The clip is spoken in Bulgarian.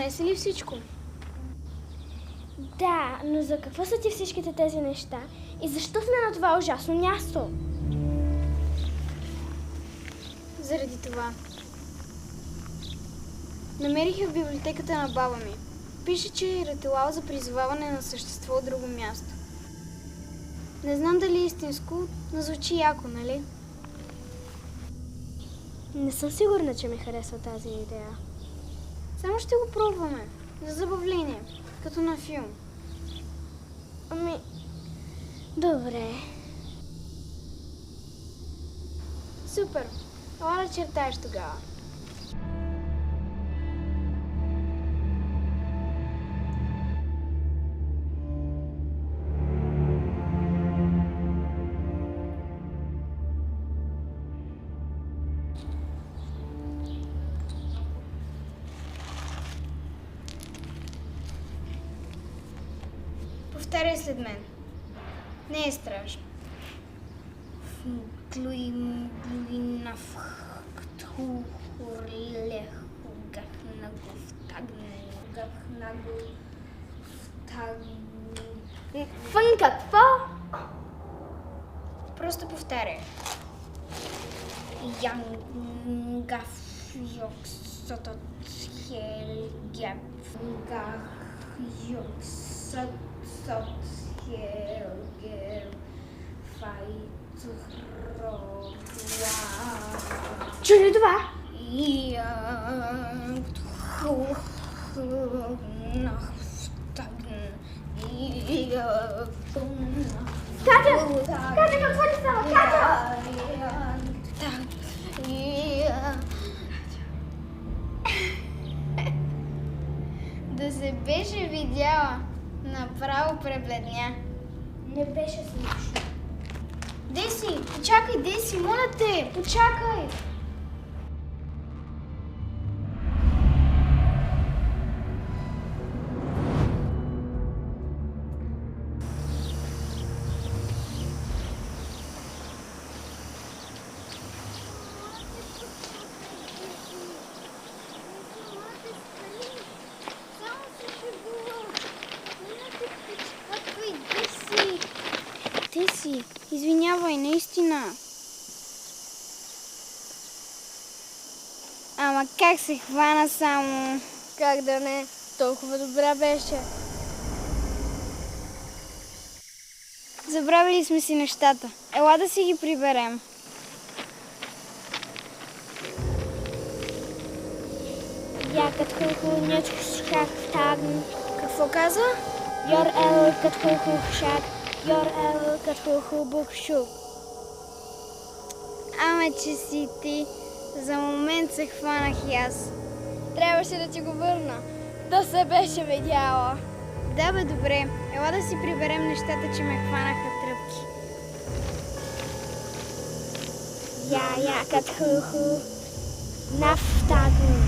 донесе ли всичко? Да, но за какво са ти всичките тези неща? И защо сме на това ужасно място? Заради това. Намерих я в библиотеката на баба ми. Пише, че е ритуал за призоваване на същество от друго място. Не знам дали е истинско, но звучи яко, нали? Не съм сигурна, че ми харесва тази идея. Само ще го пробваме. За забавление. Като на филм. Ами, добре. Супер. Ела да чертаеш тогава. Повтаряй след мен. Не е страшно. Фън какво? Просто повтаряй. Чуй ли това? Катя, какво ли става? Катя! Да се беше видяла, направо пребледня. Не беше смешно. Деси, почакай, Деси, моля те, почакай! Деси, извинявай, наистина. Ама как се хвана само? Как да не? Толкова добра беше. Забравили сме си нещата. Ела да си ги приберем. Якът хулху нечхак втагн. Какво каза? Йор ел кът хулху шак. Йор ел кът хулху букшук. Ама че си ти. За момент се хванах и аз. Трябваше да ти го върна. Да се беше видяла. Да бе, добре. Ела да си приберем нещата, че ме хванаха тръпки. Якът хулху нафтагн.